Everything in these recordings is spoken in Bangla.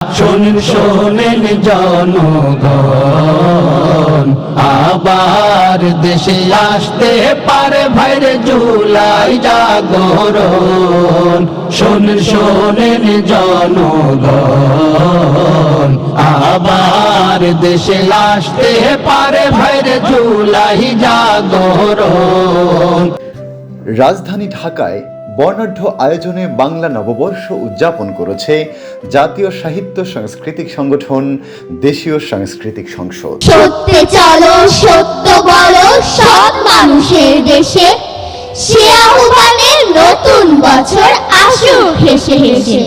শোনেন শোনেন জনগণ, আবার দেশে আসতে পারে ভাইরে জুলাই জাগরণ। শোনেন শোনেন জনগণ, আবার দেশে আসতে পারে ভাইরে জুলাই জাগরণ। রাজধানী ঢাকায় বর্ণাঢ্য আয়োজনে বাংলা নববর্ষ উদযাপন করেছে জাতীয় সাহিত্য সাংস্কৃতিক সংগঠন দেশীয় সাংস্কৃতিক সংসদ। সত্যে চলো সত্য বলো সব মানুষের দেশে, সে আহ্বানে নতুন বছর আসুক হেসে হেসে।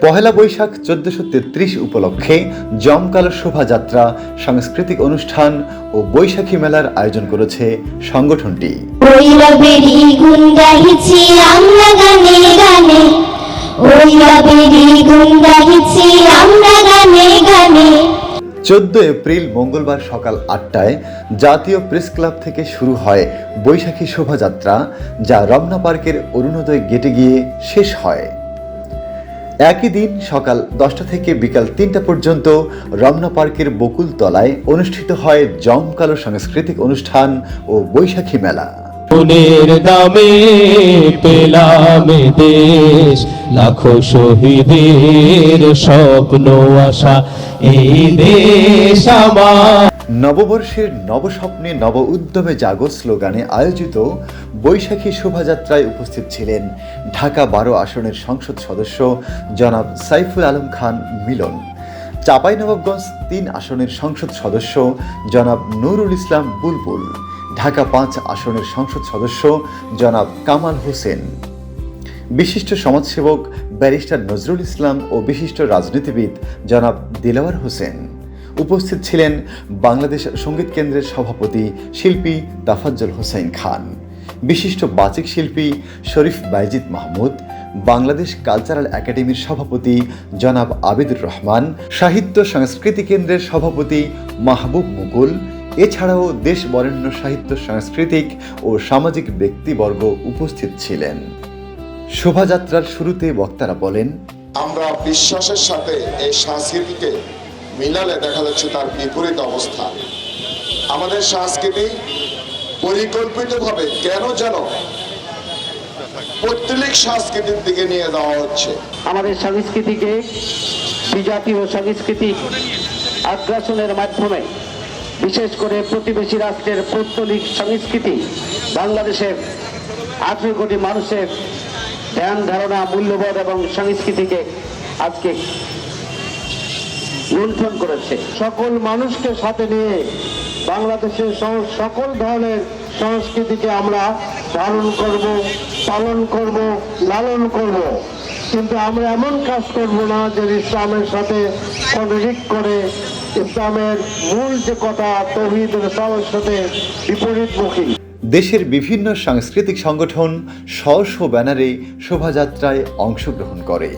পহেলা বৈশাখ 1433 উপলক্ষে জমকালো শোভাযাত্রা, সাংস্কৃতিক অনুষ্ঠান ও বৈশাখী মেলার আয়োজন করেছে সংগঠনটি। ওইরা বেরি গুণ গাইছি আমরা গানে গানে, ওইরা বেরি গুণ গাইছি আমরা গানে গানে। 14 এপ্রিল মঙ্গলবার সকাল 8টায় জাতীয় প্রেস ক্লাব থেকে শুরু হয় বৈশাখী শোভাযাত্রা, যা রমনা পার্কের অরুণোদয় গেটে গিয়ে শেষ হয়। একই দিন সকাল 10টা থেকে বিকাল 3টা পর্যন্ত রমনা পার্কের বকুল তলায় অনুষ্ঠিত হয় জমকালো সাংস্কৃতিক অনুষ্ঠান ও বৈশাখী মেলা। খুনের দামে পেলাম দেশ, লাখো শহীদের স্বপ্ন আশা এই দেশ আমার। নববর্ষের নবস্বপ্নে নব উদ্যমে জাগো স্লোগানে আয়োজিত বৈশাখী শোভাযাত্রায় উপস্থিত ছিলেন ঢাকা 12 আসনের সংসদ সদস্য জনাব সাইফুল আলম খান মিলন, চাঁপাইনবাবগঞ্জ 3 আসনের সংসদ সদস্য জনাব নুরুল ইসলাম বুলবুল, ঢাকা 5 আসনের সংসদ সদস্য জনাব কামাল হোসেন, বিশিষ্ট সমাজসেবক ব্যারিস্টার নজরুল ইসলাম ও বিশিষ্ট রাজনীতিবিদ জনাব দিলাওয়ার হোসেন। উপস্থিত ছিলেন বাংলাদেশ সঙ্গীত কেন্দ্রের সভাপতি শিল্পী তাফাজ্জল হোসেন খান, বিশিষ্ট বাচিক শিল্পী শরীফ বাইজিদ মাহমুদ, বাংলাদেশ কালচারাল একাডেমির সভাপতি জনাব আবিদুর রহমান, সাহিত্য সংস্কৃতি কেন্দ্রের সভাপতি মাহবুব মুকুল, এছাড়াও দেশ বরেণ্য সাহিত্য সাংস্কৃতিক ও সামাজিক ব্যক্তিবর্গ উপস্থিত ছিলেন। শোভাযাত্রার শুরুতে বক্তারা বলেন, আমরা বিশ্বাসের সাথে এই সংস্কৃতিকে মিলালে দেখা যাচ্ছে তার বিপরীত অবস্থা। আমাদের সংস্কৃতি পরিকল্পিতভাবে কেন যেন পৈতৃক সংস্কৃতির দিকে নিয়ে যাওয়া হচ্ছে। আমাদের সংস্কৃতিকে বিজাতীয় সাংস্কৃতিক আগ্রাসনের মাধ্যমে, বিশেষ করে প্রতিবেশী রাষ্ট্রের পৌত্তলিক সংস্কৃতি বাংলাদেশের 18 কোটি মানুষের ধ্যান ধারণা, মূল্যবোধ এবং সংস্কৃতিকে আজকে লুণ্ঠন করেছে। সকল মানুষকে সাথে নিয়ে বাংলাদেশের সকল ধরনের সংস্কৃতিকে আমরা ধারণ করব, পালন করব, লালন করব, কিন্তু আমরা এমন কাজ করব না যে ইসলামের সাথে কন্ট্রাডিক্ট করে ইসলামের মূল যে কথা তাওহীদ রিসালাতের সাথে বিপরীতমুখী। দেশের বিভিন্ন সাংস্কৃতিক সংগঠন স্ব স্ব ব্যানারে শোভাযাত্রায় অংশগ্রহণ করে।